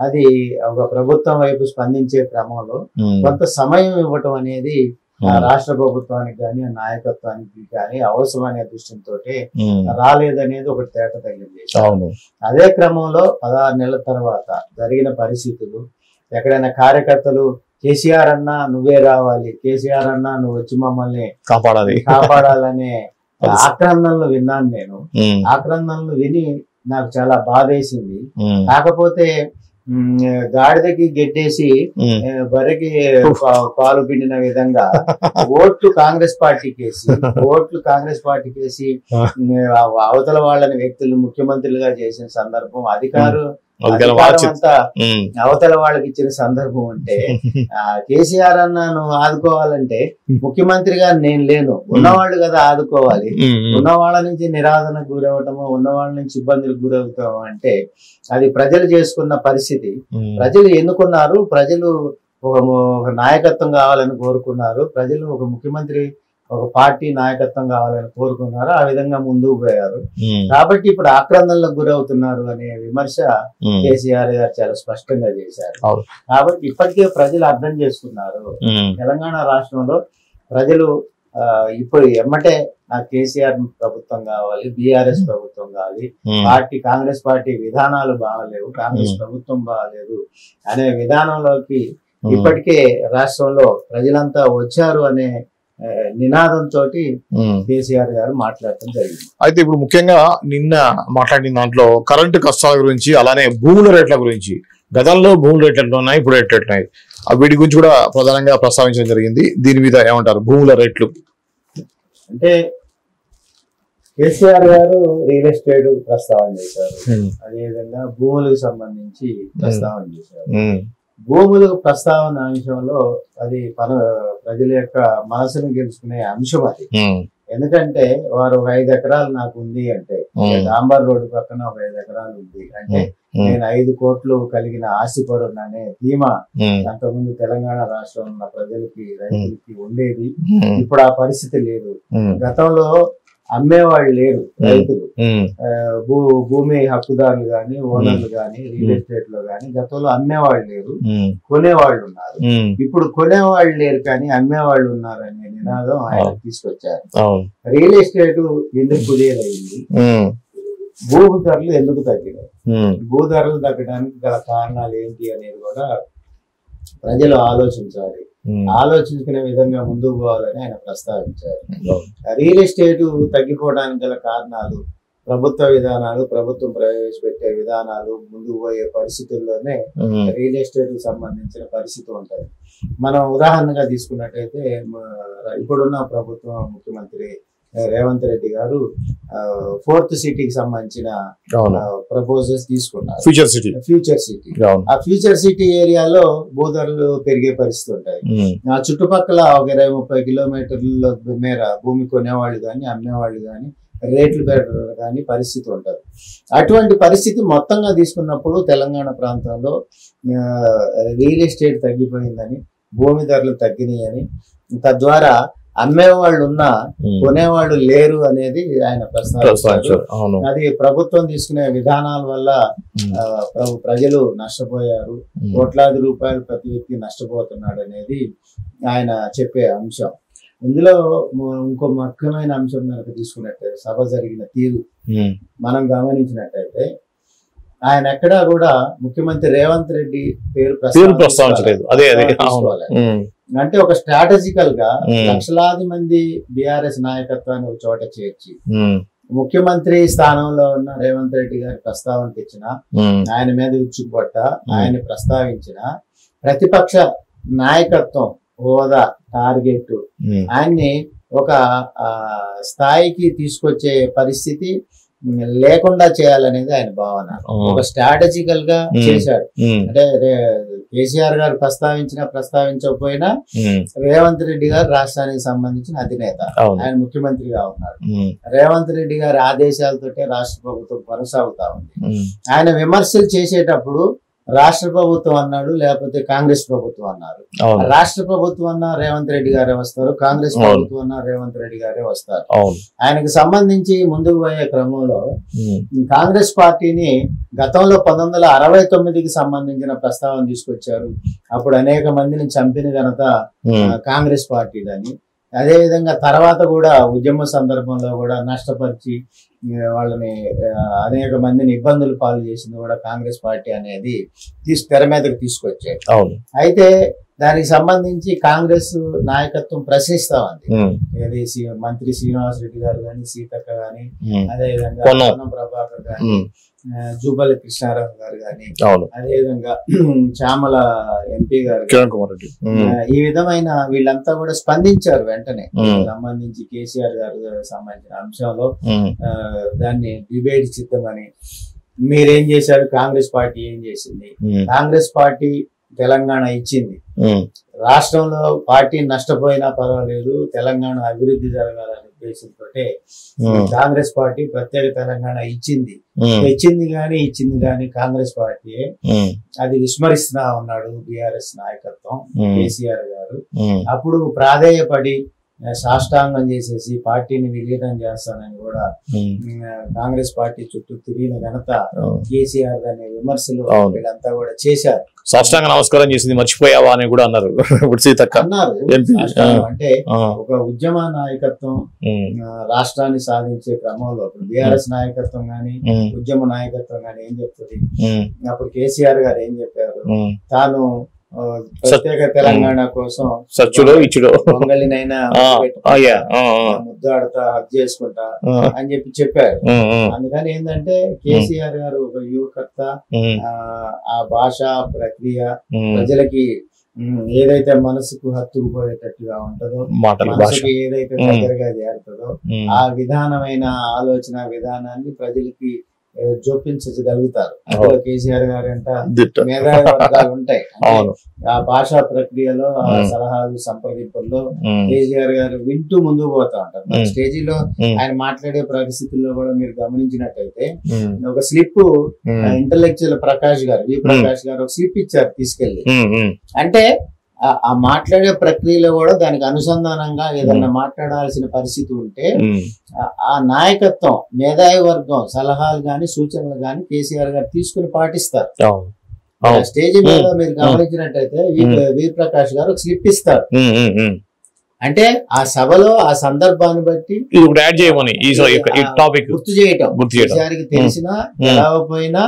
అది ఒక ప్రభుత్వం వైపు స్పందించే క్రమంలో కొంత సమయం ఇవ్వటం అనేది రాష్ట్ర ప్రభుత్వానికి కానీ నాయకత్వానికి కానీ అవసరం అనే దృష్టితో రాలేదనేది ఒకటి తేట తగిలింది. అదే క్రమంలో 16 నెలల తర్వాత జరిగిన పరిస్థితులు, ఎక్కడైనా కార్యకర్తలు కేసీఆర్ అన్నా నువ్వే రావాలి, కేసీఆర్ అన్నా నువ్వు వచ్చి మమ్మల్ని కాపాడాలనే ఆక్రందనలు విన్నాను నేను. ఆక్రందనలు విని నాకు చాలా బాధేసింది. కాకపోతే గాడిదకి గెట్టేసి బర్రెకి పాలు పిండిన విధంగా ఓట్లు కాంగ్రెస్ పార్టీకేసి అవతల వాళ్ళని వ్యక్తులు ముఖ్యమంత్రులుగా చేసిన సందర్భం, అధికారం అంతా అవతల వాళ్ళకి ఇచ్చిన సందర్భం ఉంటే కేసీఆర్ అన్న నువ్వు ఆదుకోవాలంటే ముఖ్యమంత్రిగా నేను లేను, ఉన్నవాళ్ళు కదా ఆదుకోవాలి. ఉన్న వాళ్ళ నుంచి నిరాదనకు గురవటము, ఉన్న వాళ్ళ నుంచి ఇబ్బందులకు గురవుతాము అంటే అది ప్రజలు చేసుకున్న పరిస్థితి. ప్రజలు ఎన్నుకున్నారు, ప్రజలు ఒక నాయకత్వం కావాలని కోరుకున్నారు, ప్రజలు ఒక ముఖ్యమంత్రి ఒక పార్టీ నాయకత్వం కావాలని కోరుకున్నారు, ఆ విధంగా ముందుకు పోయారు. కాబట్టి ఇప్పుడు ఆక్రందనలకు గురవుతున్నారు అనే విమర్శ కేసీఆర్ గారు చాలా స్పష్టంగా చేశారు. కాబట్టి ఇప్పటికే ప్రజలు అర్థం చేసుకున్నారు. తెలంగాణ రాష్ట్రంలో ప్రజలు ఇప్పుడు ఎమ్మటే నాకు కేసీఆర్ ప్రభుత్వం కావాలి, బీఆర్ఎస్ ప్రభుత్వం కావాలి, కాంగ్రెస్ పార్టీ విధానాలు బాగలేవు, కాంగ్రెస్ ప్రభుత్వం బాగలేదు అనే విధానంలోకి ఇప్పటికే రాష్ట్రంలో ప్రజలంతా వచ్చారు అనే నినాదంతో కేసీఆర్ గారు మాట్లాడటం జరిగింది. అయితే ఇప్పుడు ముఖ్యంగా నిన్న మాట్లాడిన దాంట్లో కరెంటు కష్టాల గురించి, అలానే భూముల రేట్ల గురించి, గతంలో భూముల రేట్లు ఎట్లా ఉన్నాయి, ఇప్పుడు రేట్లు ఎట్లున్నాయి, వీటి గురించి కూడా ప్రధానంగా ప్రస్తావించడం జరిగింది. దీని మీద ఏమంటారు? భూముల రేట్లు అంటే కేసీఆర్ గారు రియల్ ఎస్టేట్ ప్రస్తావన చేశారు, అదేవిధంగా భూములకు సంబంధించి ప్రస్తావన చేశారు. భూములకు ప్రస్తావన అంశంలో అది ప్రజల యొక్క మనసును గెలుచుకునే అంశం అది. ఎందుకంటే వారు ఒక 5 ఎకరాలు నాకు ఉంది అంటే, డాంబర్ రోడ్డు పక్కన ఒక 5 ఎకరాలు ఉంది అంటే నేను 5 కోట్లు కలిగిన ఆస్తిపరుడు అనే ధీమా అంతకుముందు తెలంగాణ రాష్ట్రంలో ఉన్న ప్రజలకి, రైతులకి ఉండేది. ఇప్పుడు ఆ పరిస్థితి లేదు. గతంలో అమ్మేవాళ్ళు లేరు రైతులు, భూమి హక్కుదారులు గాని, ఓనర్లు గాని, రియల్ ఎస్టేట్ లో గాని గతంలో అమ్మేవాళ్ళు లేరు, కొనేవాళ్ళు ఉన్నారు. ఇప్పుడు కొనేవాళ్ళు లేరు కానీ అమ్మేవాళ్ళు ఉన్నారు అనే నినాదం ఆయన తీసుకొచ్చారు. రియల్ ఎస్టేట్ ఎందుకు కుదేలైంది, భూ ధరలు ఎందుకు తగ్గినాయి, భూ ధరలు తగ్గడానికి గల కారణాలు ఏంటి అనేది కూడా ప్రజలు ఆలోచించాలి. ఆలోచించుకునే విధంగా ముందుకు పోవాలని ఆయన ప్రస్తావించారు. రియల్ ఎస్టేట్ తగ్గిపోవడానికి గల కారణాలు ప్రభుత్వ విధానాలు, ప్రభుత్వం ప్రవేశపెట్టే విధానాలు, ముందుకు పోయే పరిస్థితుల్లోనే రియల్ ఎస్టేట్ కి సంబంధించిన పరిస్థితి ఉంటుంది. మనం ఉదాహరణగా తీసుకున్నట్టయితే ఇప్పుడున్న ప్రభుత్వం ముఖ్యమంత్రి రేవంత్ రెడ్డి గారు 4th సిటీకి సంబంధించిన ప్రపోజల్స్ తీసుకున్నారు. ఫ్యూచర్ సిటీ ఆ ఫ్యూచర్ సిటీ ఏరియాలో భూధరలు పెరిగే పరిస్థితి ఉంటాయి. ఆ చుట్టుపక్కల ఒక 20-30 కిలోమీటర్ల మేర భూమి కొనేవాళ్ళు కానీ అమ్మేవాళ్ళు కానీ రేట్లు పెట్టడం కానీ పరిస్థితి ఉంటుంది. అటువంటి పరిస్థితి మొత్తంగా తీసుకున్నప్పుడు తెలంగాణ ప్రాంతంలో రియల్ ఎస్టేట్ తగ్గిపోయిందని, భూమి ధరలు తగ్గినాయని, తద్వారా అమ్మేవాళ్ళు ఉన్నా కొనేవాళ్ళు లేరు అనేది ఆయన ప్రస్తావించారు. అది ప్రభుత్వం తీసుకునే విధానాల వల్ల ప్రజలు నష్టపోయారు, కోట్లాది రూపాయలు ప్రతి వ్యక్తి నష్టపోతున్నాడు అనేది ఆయన చెప్పే అంశం. ఇందులో ఇంకో ముఖ్యమైన అంశం కనుక తీసుకున్నట్టయితే సభ జరిగిన తీరు మనం గమనించినట్టయితే ఆయన ఎక్కడా కూడా ముఖ్యమంత్రి రేవంత్ రెడ్డి పేరు ప్రస్తావించలేదు. అంటే ఒక స్ట్రాటజికల్ గా లక్షలాది మంది బీఆర్ఎస్ నాయకత్వాన్ని ఒక చోట చేర్చి ముఖ్యమంత్రి స్థానంలో ఉన్న రేవంత్ రెడ్డి గారి ప్రస్తావన తెచ్చిన, ఆయన మీద విచ్చుకుపట్ట, ఆయన ప్రస్తావించిన ప్రతిపక్ష నాయకత్వం హోదా టార్గెట్ ఆయన్ని ఒక స్థాయికి తీసుకొచ్చే పరిస్థితి లేకుండా చేయాలనేది ఆయన భావన. ఒక స్ట్రాటజికల్ గా చేశాడు. అంటే కేసీఆర్ గారు ప్రస్తావించకపోయినా రేవంత్ రెడ్డి గారు రాష్ట్రానికి సంబంధించిన అధినేత, ఆయన ముఖ్యమంత్రిగా ఉన్నాడు. రేవంత్ రెడ్డి గారి ఆదేశాలతోటే రాష్ట్ర ప్రభుత్వం కొనసాగుతా ఉంది. ఆయన విమర్శలు చేసేటప్పుడు రాష్ట్ర ప్రభుత్వం అన్నాడు, లేకపోతే కాంగ్రెస్ ప్రభుత్వం అన్నారు. రాష్ట్ర ప్రభుత్వం అన్నా రేవంత్ రెడ్డి గారే వస్తారు, కాంగ్రెస్ ప్రభుత్వం అన్నా రేవంత్ రెడ్డి గారే వస్తారు. ఆయనకు సంబంధించి ముందుకు పోయే క్రమంలో కాంగ్రెస్ పార్టీని గతంలో 1969కి సంబంధించిన ప్రస్తావన తీసుకొచ్చారు. అప్పుడు అనేక మందిని చంపిన ఘనత కాంగ్రెస్ పార్టీదని. అదేవిధంగా తర్వాత కూడా ఉద్యమ సందర్భంలో కూడా నష్టపరిచి వాళ్ళని అనేక మందిని ఇబ్బందులు పాలు చేసింది కూడా కాంగ్రెస్ పార్టీ అనేది తెర మీదకి తీసుకొచ్చాయి. అయితే దానికి సంబంధించి కాంగ్రెస్ నాయకత్వం ప్రశ్నిస్తా ఉంది. ఏది మంత్రి శ్రీనివాస్ రెడ్డి గారు కానీ, సీతక్క గాని, అదేవిధంగా పొన్నం ప్రభాకర్ గాని, జూపల్లి కృష్ణారావు గారు గాని, అదేవిధంగా చామల ఎంపీ గారు, ఈ విధమైన వీళ్ళంతా కూడా స్పందించారు వెంటనే. సంబంధించి కేసీఆర్ గారు సంబంధించిన అంశంలో దాన్ని డిబేట్ సిద్ధమని, మీరేం చేశారు, కాంగ్రెస్ పార్టీ ఏం చేసింది, కాంగ్రెస్ పార్టీ తెలంగాణ ఇచ్చింది, రాష్ట్రంలో పార్టీ నష్టపోయినా పర్వాలేదు, తెలంగాణ అభివృద్ధి జరగాలనే ఉద్దేశంతో కాంగ్రెస్ పార్టీ ప్రత్యేక తెలంగాణ ఇచ్చింది గాని కాంగ్రెస్ పార్టీ అది విస్మరిస్తున్నా ఉన్నాడు బీఆర్ఎస్ నాయకత్వం, కేసీఆర్ గారు. అప్పుడు ప్రాధేయపడి సాష్టాంగం చేసేసి పార్టీని విలీనం చేస్తానని కూడా కాంగ్రెస్ పార్టీ చుట్టూ తిరిగిన ఘనత కేసీఆర్ అనే విమర్శలు వీళ్ళంతా కూడా చేశారు. సాష్టాంగ నమస్కారం చేసింది మర్చిపోయావా అని కూడా అన్నారు. అంటే ఒక ఉద్యమ నాయకత్వం రాష్ట్రాన్ని సాధించే క్రమంలో బీఆర్ఎస్ నాయకత్వం గాని ఉద్యమ నాయకత్వం గాని ఏం చెప్తుంది, అప్పుడు కేసీఆర్ గారు ఏం చెప్పారు, తాను ప్రత్యేక తెలంగాణ కోసం సచ్చులో ఇచ్చుడో పొంగలినైనా ముద్దాడుతా హక్ చేసుకుంటా అని చెప్పారు. అందుకని ఏంటంటే కేసీఆర్ గారు ఒక యువకర్త, ఆ భాషా ప్రక్రియ ప్రజలకి ఏదైతే మనసుకు హత్తుకుపోయేటట్టుగా ఉంటుందో, మనసుకి ఏదైతే దగ్గరగా చేరుతుందో ఆ విధానమైన ఆలోచన విధానాన్ని ప్రజలకి జోపించగలుగుతారు. అందులో కేసీఆర్ గారు అంట మేధావి వర్గాలు ఉంటాయి. ఆ భాషా ప్రక్రియలో ఆ సలహాలు సంప్రదింపుల్లో కేసీఆర్ గారు వింటూ ముందుకు పోతా ఉంటారు. స్టేజీలో ఆయన మాట్లాడే పరిస్థితుల్లో కూడా మీరు గమనించినట్టయితే ఒక స్లిప్ ఇంటలెక్చువల్ ప్రకాష్ గారు ఒక స్లిప్ ఇచ్చారు తీసుకెళ్లి. అంటే ఆ మాట్లాడే ప్రక్రియలో కూడా దానికి అనుసంధానంగా ఏదన్నా మాట్లాడాల్సిన పరిస్థితి ఉంటే ఆ నాయకత్వం మేధావి వర్గం సలహాలు గాని సూచనలు గాని కేసీఆర్ గారు తీసుకుని పాటిస్తారు. స్టేజ్ మీద మీరు గమనించినట్టయితే వీర్ ప్రకాష్ గారు ఒక స్లిప్ ఇస్తారు. అంటే ఆ సభలో ఆ సందర్భాన్ని బట్టి ఇది ఒకటి యాడ్ చేయమని ఈ టాపిక్ గుర్తు చేయటం కేసీఆర్కి తెలిసినా తెలవకపోయినా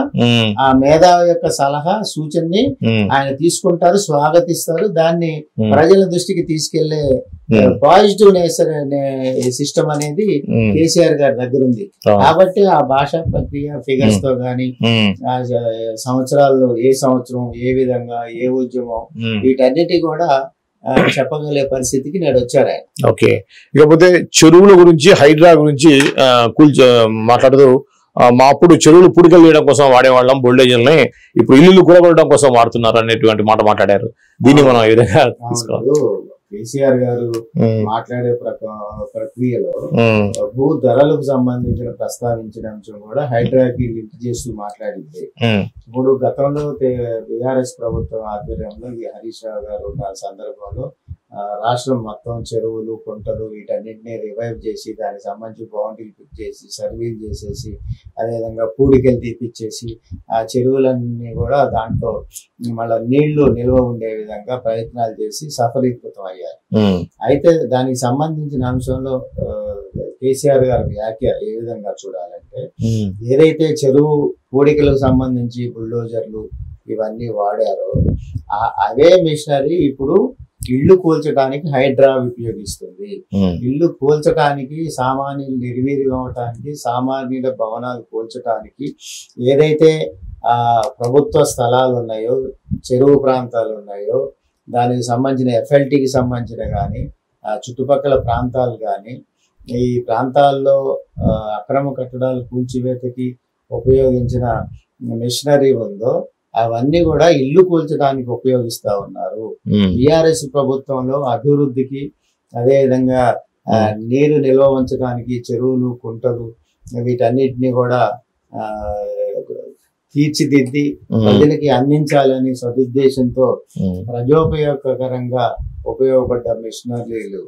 ఆ మేధావి యొక్క సలహా సూచనని ఆయన తీసుకుంటారు, స్వాగతిస్తారు. దాన్ని ప్రజల దృష్టికి తీసుకెళ్లే పాజిటివ్ నేచర్ అనే సిస్టమ్ అనేది కేసీఆర్ గారి దగ్గర ఉంది. కాబట్టి ఆ భాషా ప్రక్రియ ఫిగర్స్ తో గాని సంవత్సరాల్లో ఏ సంవత్సరం ఏ విధంగా ఏ ఉద్యమం వీటన్నిటి కూడా చెప్పగలిగే పరిస్థితికి నేడు వచ్చారు ఆయన. ఓకే, ఇకపోతే చెరువుల గురించి హైడ్రా గురించి మాట్లాడుతూ మా అప్పుడు చెరువులు పూడికలు చేయడం కోసం వాడేవాళ్ళం బుల్డేజర్ని, ఇప్పుడు ఇల్లు కూడగొట్టడం కోసం వాడుతున్నారు అనేటువంటి మాట మాట్లాడారు. దీన్ని మనం ఈ విధంగా తీసుకోవాలి. కేసీఆర్ గారు మాట్లాడే ప్రక్రియలో భూ ధరలకు సంబంధించిన ప్రస్తావించిన అంశం కూడా హైడ్రాకి లింక్ చేస్తూ మాట్లాడింది. ఇప్పుడు గతంలో బీఆర్ఎస్ ప్రభుత్వం ఆధ్వర్యంలో హరీష్ రావు గారు ఉన్న సందర్భంలో రాష్ట్రం మొత్తం చెరువులు కుంటలు వీటన్నిటిని రివైవ్ చేసి దానికి సంబంధించి బౌండరీ ఫిక్స్ చేసి సర్వేలు చేసేసి అదేవిధంగా పూడికలు తీపిచ్చేసి ఆ చెరువులన్నీ కూడా దాంట్లో మళ్ళీ నీళ్లు నిల్వ ఉండే విధంగా ప్రయత్నాలు చేసి సఫలీకృతం అయ్యారు. అయితే దానికి సంబంధించిన అంశంలో కేసీఆర్ గారి వ్యాఖ్య ఏ విధంగా చూడాలంటే, ఏదైతే చెరువు పూడికలకు సంబంధించి బుల్డోజర్లు ఇవన్నీ వాడారో అవే మిషనరీ ఇప్పుడు ఇల్లు కూల్చడానికి హైడ్రా ఉపయోగిస్తుంది. ఇల్లు కూల్చడానికి, సామాన్యులు నిర్వీర్యం అవటానికి, సామాన్యుల భవనాలు కూల్చడానికి ఏదైతే ప్రభుత్వ స్థలాలు ఉన్నాయో, చెరువు ప్రాంతాలు ఉన్నాయో దానికి సంబంధించిన ఎఫ్ఎల్టీకి సంబంధించిన కానీ చుట్టుపక్కల ప్రాంతాలు కానీ ఈ ప్రాంతాల్లో అక్రమ కట్టడాలు కూల్చివేతకి ఉపయోగించిన మిషనరీ ఉందో అవన్నీ కూడా ఇల్లు కూల్చడానికి ఉపయోగిస్తా ఉన్నారు. బీఆర్ఎస్ ప్రభుత్వంలో అభివృద్ధికి, అదే విధంగా నీరు నిల్వ ఉంచడానికి చెరువులు కుంటలు వీటన్నిటిని కూడా తీర్చిదిద్ది ప్రజలకి అందించాలని సదుద్దేశంతో ప్రజోపయోగకరంగా ఉపయోగపడ్డ మిషనరీలు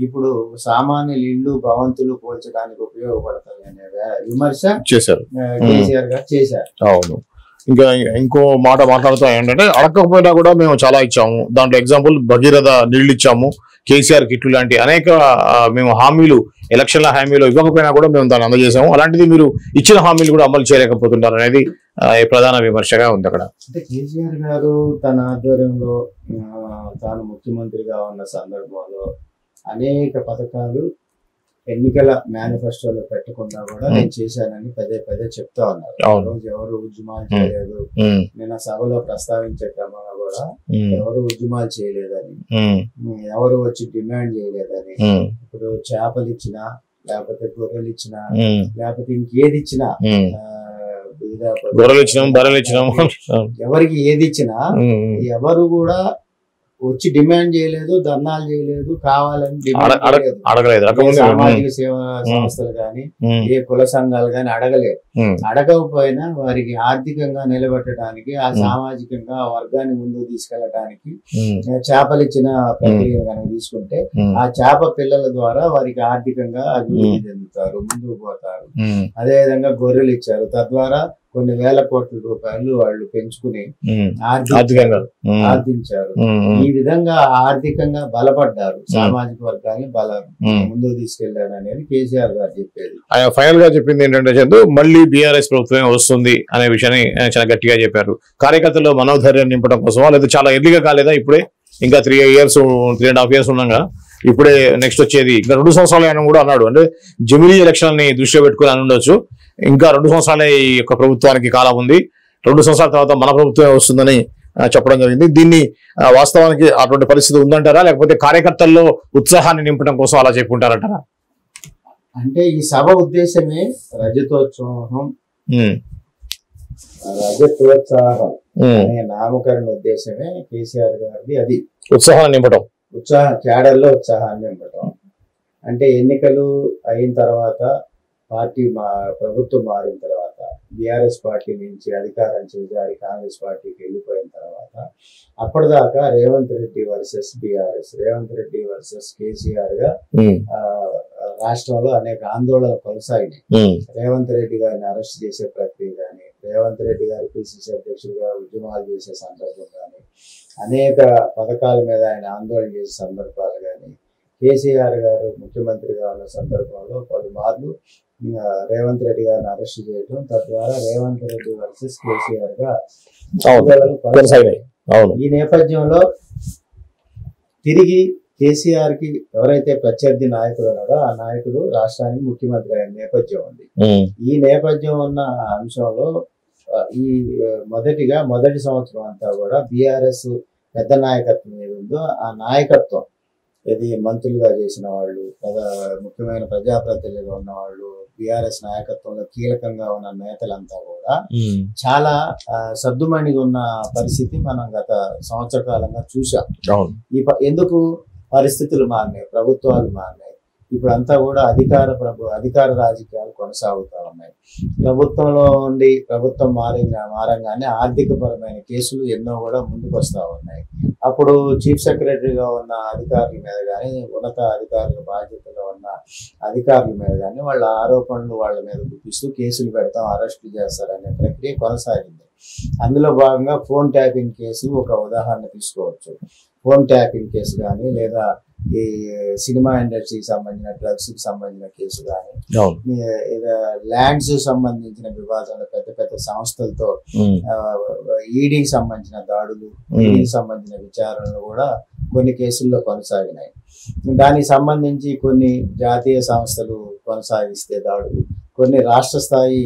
ఇప్పుడు సామాన్యులు ఇల్లు భవంతులు పోల్చడానికి ఉపయోగపడతాయి అనే విమర్శ చేశారు, కేసీఆర్ గారు చేశారు. అవును. ఇంకా ఇంకో మాట మాట్లాడుతూ ఏంటంటే, అడగకపోయినా కూడా మేము చాలా ఇచ్చాము. దాంట్లో ఎగ్జాంపుల్ భగీరథ నీళ్లు ఇచ్చాము, కేసీఆర్ కిట్లు లాంటి అనేక మేము హామీలు, ఎలక్షన్ల హామీలు ఇవ్వకపోయినా కూడా మేము దాన్ని అందజేసాము. అలాంటిది మీరు ఇచ్చిన హామీలు కూడా అమలు చేయలేకపోతున్నారు అనేది ప్రధాన విమర్శగా ఉంది అక్కడ. అంటే కేసీఆర్ గారు తన ఆధ్వర్యంలో తాను ముఖ్యమంత్రిగా ఉన్న సందర్భంలో అనేక పథకాలు ఎన్నికల మేనిఫెస్టోలో పెట్టకుండా కూడా నేను చేశానని పదే పదే చెప్తా ఉన్నారు. రోజు ఎవరు ఉద్యమాలు చేయలేదు, నేను సభలో ప్రస్తావించే క్రమంలో కూడా ఎవరు ఉద్యమాలు చేయలేదని, ఎవరు వచ్చి డిమాండ్ చేయలేదని, ఇప్పుడు చేపలు ఇచ్చినా లేకపోతే గొర్రెలు ఇచ్చినా లేకపోతే ఇంకేది ఇచ్చినా, ఎవరికి ఏది ఇచ్చినా ఎవరు కూడా వచ్చి డిమాండ్ చేయలేదు, ధర్నాలు చేయలేదు, కావాలని సామాజిక సేవా సంస్థలు కానీ ఏ కుల సంఘాలు కానీ అడగలేదు. అడగకపోయినా వారికి ఆర్థికంగా నిలబెట్టడానికి, ఆ సామాజికంగా ఆ వర్గాన్ని ముందుకు తీసుకెళ్లడానికి చేపలిచ్చిన ప్రక్రియ కనుక తీసుకుంటే ఆ చేప పిల్లల ద్వారా వారికి ఆర్థికంగా అభివృద్ధి చెందుతారు, ముందుకు పోతారు. అదేవిధంగా గొర్రెలు ఇచ్చారు, తద్వారా కొన్ని వేల కోట్ల రూపాయలు వాళ్ళు పెంచుకుని ఆర్జించారు. ఈ విధంగా ఆర్థికంగా బలపడ్డారు, సామాజిక వర్గాన్ని ముందుకు తీసుకెళ్లారు అనేది కేసీఆర్ గారు చెప్పేది. ఆయన ఫైనల్ గా చెప్పింది ఏంటంటే, చందు మళ్ళీ బీఆర్ఎస్ ప్రభుత్వమే వస్తుంది అనే విషయాన్ని చాలా గట్టిగా చెప్పారు. కార్యకర్తలు మనోధైర్యం నింపడం కోసమా, లేదా చాలా ఎర్లీగా కాలేదా? ఇప్పుడే ఇంకా 3.5 years ఉన్నాగా ఇప్పుడే నెక్స్ట్ వచ్చేది ఇంకా 2 సంవత్సరాలు ఆయన కూడా అన్నాడు. అంటే జమిలీ ఎలక్షన్ ని దృష్టిలో పెట్టుకుని అని ఉండొచ్చు. ఇంకా 2 సంవత్సరాలే ఈ యొక్క ప్రభుత్వానికి కాలం ఉంది, 2 సంవత్సరాల తర్వాత మన ప్రభుత్వమే వస్తుందని చెప్పడం జరిగింది. దీన్ని వాస్తవానికి అటువంటి పరిస్థితి ఉందంటారా, లేకపోతే కార్యకర్తల్లో ఉత్సాహాన్ని నింపడం కోసం అలా చెప్పుకుంటారంటారా? అంటే ఈ సభ ఉద్దేశమే రజతోత్సవం అనే నామకరణ ఉద్దేశమే కేసీఆర్ గారిది. అది ఉత్సాహాన్ని నింపడం, క్యాడర్లో ఉత్సాహాన్ని నింపడం. అంటే ఎన్నికలు అయిన తర్వాత ప్రభుత్వం మారిన తర్వాత బీఆర్ఎస్ పార్టీ నుంచి అధికారం చేజారి కాంగ్రెస్ పార్టీకి వెళ్ళిపోయిన తర్వాత అప్పటిదాకా Revanth Reddy versus BRS, Revanth Reddy versus KCR గా రాష్ట్రంలో అనేక ఆందోళనలు కొనసాగినాయి. రేవంత్ రెడ్డి గారిని అరెస్ట్ చేసే ప్రక్రియ కానీ, రేవంత్ రెడ్డి గారు పిసిసి అధ్యక్షుడిగా ఉద్యమాలు చేసే సందర్భం కానీ, అనేక పథకాల మీద ఆయన ఆందోళన చేసే సందర్భాలు కానీ, కేసీఆర్ గారు ముఖ్యమంత్రిగా ఉన్న సందర్భంలో పలుమార్లు రేవంత్ రెడ్డి గారిని అరెస్ట్ చేయడం, తద్వారా రేవంత్ రెడ్డి వర్సెస్ కేసీఆర్ గా కొనసాగాయి. ఈ నేపథ్యంలో తిరిగి కేసీఆర్ కి ఎవరైతే ప్రత్యర్థి నాయకుడు ఉన్నాడో ఆ నాయకుడు రాష్ట్రానికి ముఖ్యమంత్రి అయిన నేపథ్యం ఉంది. ఈ నేపథ్యం ఉన్న అంశంలో ఈ మొదటి సంవత్సరం అంతా కూడా బీఆర్ఎస్ పెద్ద నాయకత్వం ఏది ఉందో ఆ నాయకత్వం, ఇది మంత్రులుగా చేసిన వాళ్ళు, ముఖ్యమైన ప్రజాప్రతినిధులుగా ఉన్న వాళ్ళు, బీఆర్ఎస్ నాయకత్వంలో కీలకంగా ఉన్న నేతలంతా కూడా చాలా సద్దుమణిగా ఉన్న పరిస్థితి మనం గత సంవత్సర కాలంగా చూసాం. ఎందుకు పరిస్థితులు మారినాయి, ప్రభుత్వాలు మారినాయి. ఇప్పుడు అంతా కూడా అధికార రాజకీయాలు కొనసాగుతూ ఉన్నాయి. ప్రభుత్వంలో ఉండి ప్రభుత్వం మారంగానే ఆర్థిక పరమైన కేసులు ఎన్నో కూడా ముందుకు వస్తూ ఉన్నాయి. అప్పుడు చీఫ్ సెక్రటరీగా ఉన్న అధికారుల మీద కానీ, ఉన్నత అధికారుల బాధ్యతలో ఉన్న అధికారుల మీద కానీ వాళ్ళ ఆరోపణలు వాళ్ళ మీద గుర్తిస్తూ కేసులు పెడతాం, అరెస్టులు చేస్తారనే ప్రక్రియ కొనసాగింది. అందులో భాగంగా ఫోన్ ట్యాపింగ్ కేసు ఒక ఉదాహరణ తీసుకోవచ్చు. ఫోన్ ట్యాపింగ్ కేసు కానీ, లేదా ఈ సినిమా ఇండస్ట్రీకి సంబంధించిన డ్రగ్స్ కి సంబంధించిన కేసు కానీ, ల్యాండ్స్ సంబంధించిన వివాదాలు, పెద్ద పెద్ద సంస్థలతో ఈడీకి సంబంధించిన దాడులు, ఈడీకి సంబంధించిన విచారణలు కూడా కొన్ని కేసుల్లో కొనసాగినాయి. దానికి సంబంధించి కొన్ని జాతీయ సంస్థలు కొనసాగిస్తే దాడులు, కొన్ని రాష్ట్ర స్థాయి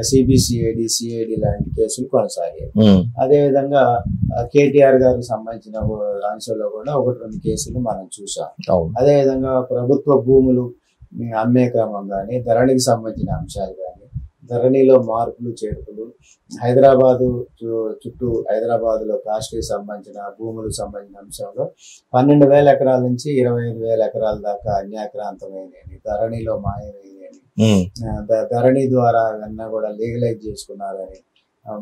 సిబిసిఐడి, సిఐడి లాంటి కేసులు కొనసాగాయి. అదేవిధంగా కేటీఆర్ గారికి సంబంధించిన అంశంలో కూడా 1-2 కేసులు మనం చూసాం. అదేవిధంగా ప్రభుత్వ భూములు అమ్మే క్రమం కానీ, ధరణికి సంబంధించిన అంశాలు కానీ, ధరణిలో మార్పులు చేర్పులు, హైదరాబాద్ లో కాస్ట్కి సంబంధించిన భూములకు సంబంధించిన అంశంలో 12,000 ఎకరాల నుంచి 25,000 ఎకరాల దాకా అన్యాక్రాంతమైనవి, ధరణిలో మాయమైనవి, ధరణి ద్వారా అవన్నీ కూడా లీగలైజ్ చేసుకున్నారని,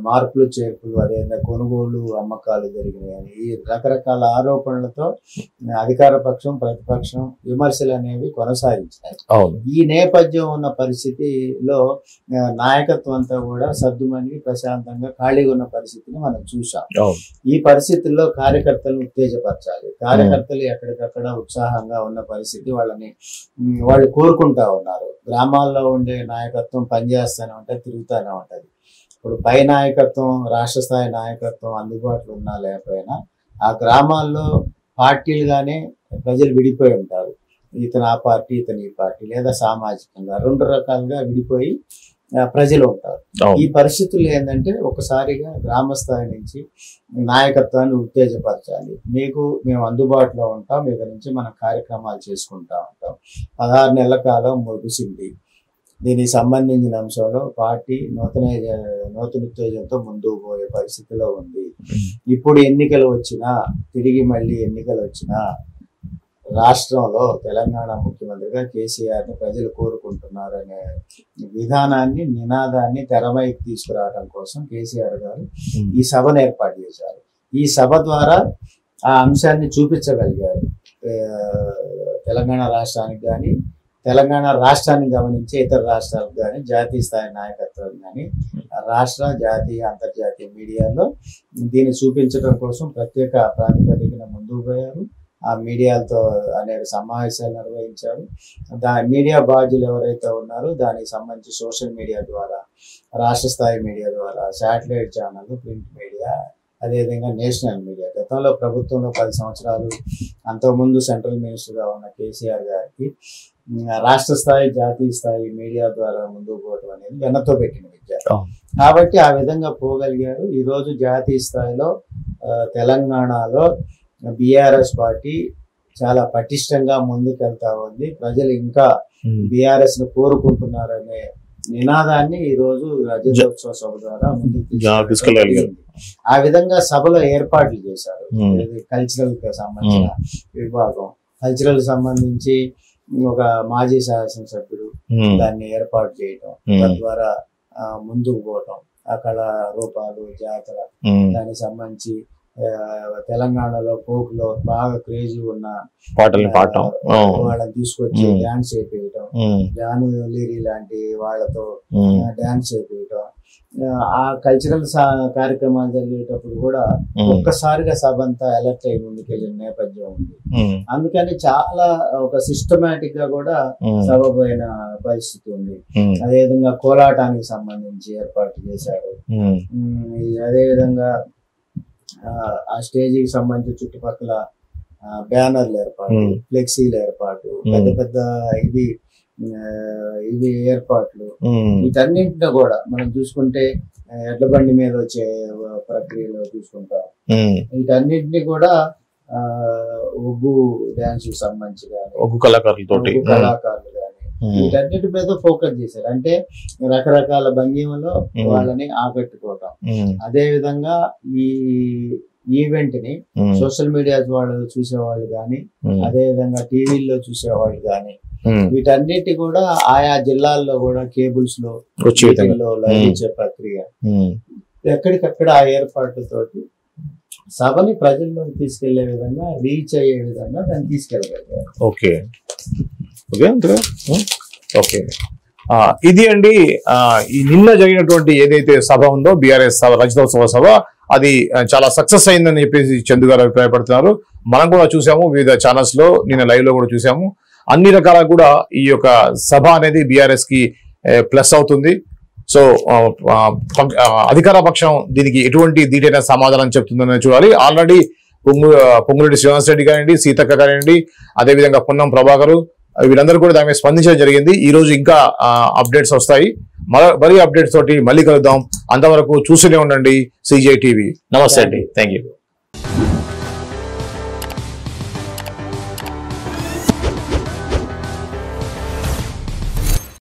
మార్పులు చేర్పులు, అదేవిధంగా కొనుగోలు అమ్మకాలు జరిగినాయని, ఈ రకరకాల ఆరోపణలతో అధికార పక్షం ప్రతిపక్షం విమర్శలు అనేవి కొనసాగించాయి. ఈ నేపథ్యం ఉన్న పరిస్థితిలో నాయకత్వం అంతా కూడా సర్దుమని ప్రశాంతంగా ఖాళీగా ఉన్న పరిస్థితిని మనం చూసాం. ఈ పరిస్థితుల్లో కార్యకర్తలను ఉత్తేజపరచాలి. కార్యకర్తలు ఎక్కడికక్కడ ఉత్సాహంగా ఉన్న పరిస్థితి వాళ్ళు కోరుకుంటా ఉన్నారు. గ్రామాల్లో ఉండే నాయకత్వం పనిచేస్తూనే ఉంటుంది, తిరుగుతూనే ఉంటుంది. ఇప్పుడు పై నాయకత్వం, రాష్ట్ర స్థాయి నాయకత్వం అందుబాటులో ఉన్నా లేకపోయినా ఆ గ్రామాల్లో పార్టీలుగానే ప్రజలు విడిపోయి ఉంటారు. ఇతను ఆ పార్టీ, ఇతను ఈ పార్టీ, లేదా సామాజికంగా 2 రకాలుగా విడిపోయి ప్రజలు ఉంటారు. ఈ పరిస్థితుల్లో ఏంటంటే ఒకసారిగా గ్రామ స్థాయి నుంచి నాయకత్వాన్ని ఉత్తేజపరచాలి. మేము అందుబాటులో ఉంటాం, మీ నుంచి మనం కార్యక్రమాలు చేసుకుంటా ఉంటాం. 16 నెలల కాలం ముగిసింది. దీనికి సంబంధించిన అంశంలో పార్టీ నూతనోత్తేజంతో ముందుకు పోయే పరిస్థితిలో ఉంది. ఇప్పుడు తిరిగి మళ్ళీ ఎన్నికలు వచ్చినా రాష్ట్రంలో తెలంగాణ ముఖ్యమంత్రిగా కేసీఆర్ని ప్రజలు కోరుకుంటున్నారనే నినాదాన్ని తెరపైకి తీసుకురావడం కోసం కేసీఆర్ గారు ఈ సభను ఏర్పాటు చేశారు. ఈ సభ ద్వారా ఆ అంశాన్ని చూపించగలిగారు. తెలంగాణ రాష్ట్రానికి కానీ, తెలంగాణ రాష్ట్రాన్ని గమనించే ఇతర రాష్ట్రాలకు కానీ, జాతీయ స్థాయి నాయకత్వం కానీ, రాష్ట్ర, జాతీయ, అంతర్జాతీయ మీడియాలో దీన్ని చూపించడం కోసం ప్రత్యేక ప్రాతిపదికన ముందుకు పోయారు. ఆ మీడియాలతో అనేక సమావేశాలు నిర్వహించారు. మీడియా బాధ్యులు ఎవరైతే ఉన్నారో దానికి సంబంధించి సోషల్ మీడియా ద్వారా, రాష్ట్ర స్థాయి మీడియా ద్వారా, శాటిలైట్ ఛానల్, ప్రింట్ మీడియా, అదేవిధంగా నేషనల్ మీడియా. గతంలో ప్రభుత్వంలో 10 సంవత్సరాలు అంతకుముందు సెంట్రల్ మినిస్టర్గా ఉన్న కేసీఆర్ గారికి రాష్ట్ర స్థాయి, జాతీయ స్థాయి మీడియా ద్వారా ముందుకు పోవడం అనేది వెన్నతో పెట్టిన విద్య. కాబట్టి ఆ విధంగా పోగలిగారు. ఈరోజు జాతీయ స్థాయిలో తెలంగాణలో బీఆర్ఎస్ పార్టీ చాలా పటిష్టంగా ముందుకెళ్తా ఉంది. ప్రజలు ఇంకా బీఆర్ఎస్ ను కోరుకుంటున్నారనే నినాదాన్ని ఈ రోజు రజతోత్సవ సభ ద్వారా ముందుకు ఆ విధంగా సభలో ఏర్పాట్లు చేశారు. కల్చరల్ కి సంబంధించిన విభాగం, కల్చరల్ సంబంధించి ఒక మాజీ శాసనసభ్యుడు దాన్ని ఏర్పాటు చేయటం, తద్వారా ముందుకు పోవటం, ఆ కళారూపాలు, జాతర, దానికి సంబంధించి తెలంగాణలో ఫోక్ లో బాగా క్రేజ్ ఉన్న పాటలు పాడటం, వాళ్ళని తీసుకొచ్చి డాన్స్ చేయించడం, జాను లీరి లాంటి వాళ్ళతో డాన్స్ చేయించడం, ఆ కల్చరల్ కార్యక్రమాలు జరిగేటప్పుడు కూడా ఒక్కసారిగా సభ అంతా అలర్ట్ అయి ముందుకెళ్ళిన నేపథ్యం ఉంది. అందుకని చాలా ఒక సిస్టమేటిక్ గా కూడా సభ పోయిన పరిస్థితి ఉంది. అదేవిధంగా కోలాటానికి సంబంధించి ఏర్పాటు చేశారు. అదేవిధంగా ఆ స్టేజీకి సంబంధించి చుట్టుపక్కల బ్యానర్లు ఏర్పాటు, ఫ్లెక్సీలు ఏర్పాటు, పెద్ద పెద్ద ఇవి ఏర్పాట్లు, వీటన్నింటిలో కూడా మనం చూసుకుంటే ఎడ్ల బండి మీద వచ్చే ప్రక్రియలో చూసుకుంటాం. వీటన్నింటినీ కూడా ఒగ్గు డ్యాన్స్ సంబంధించి కానీ, ఒగ్గు కళాకారులు కానీ వీటన్నిటి మీద ఫోకస్ చేశారు. అంటే రకరకాల భంగిమలో వాళ్ళని ఆకట్టుకోవటం. అదే విధంగా ఈ ఈవెంట్ ని సోషల్ మీడియా వాళ్ళు చూసేవాళ్ళు కానీ, అదే విధంగా టీవీల్లో చూసేవాళ్ళు కానీ, వీటన్నిటి కూడా ఆయా జిల్లాల్లో కూడా కేబుల్స్ లో లైవ్ ఇచ్చే ప్రక్రియ ఎక్కడికక్కడ ఆ ఏర్పాట్లతోటి సభని ప్రజల్లోకి తీసుకెళ్లే విధంగా, రీచ్ అయ్యే విధంగా దాన్ని తీసుకెళ్ళగలిగారు. ఓకే ఓకే ఇది అండి ఈ నిన్న జరిగినటువంటి ఏదైతే సభ ఉందో బీఆర్ఎస్ సభ, రజతోత్సవ సభ, అది చాలా సక్సెస్ అయిందని చెప్పేసి చందు గారు అభిప్రాయపడుతున్నారు. మనం కూడా చూసాము, వివిధ ఛానల్స్ లో నిన్న లైవ్ లో కూడా చూసాము. అన్ని రకాల కూడా ఈ యొక్క సభ అనేది బీఆర్ఎస్ కి ప్లస్ అవుతుంది. సో అధికార పక్షం దీనికి ఎటువంటి దీటైన సమాధానం చెప్తుందని చూడాలి. ఆల్రెడీ పొంగులేటి శ్రీనివాస్ రెడ్డి కానివ్వండి, సీతక్క కానివ్వండి, అదేవిధంగా పొన్నం ప్రభాకరు, వీళ్ళందరూ కూడా దాని మీద స్పందించడం జరిగింది. ఈ రోజు ఇంకా అప్డేట్స్ వస్తాయి. మరీ అప్డేట్స్ తోటి మళ్ళీ కలుద్దాం. అంతవరకు చూస్తూనే ఉండండి CJ టీవీ. నమస్తే అండి. Thank you.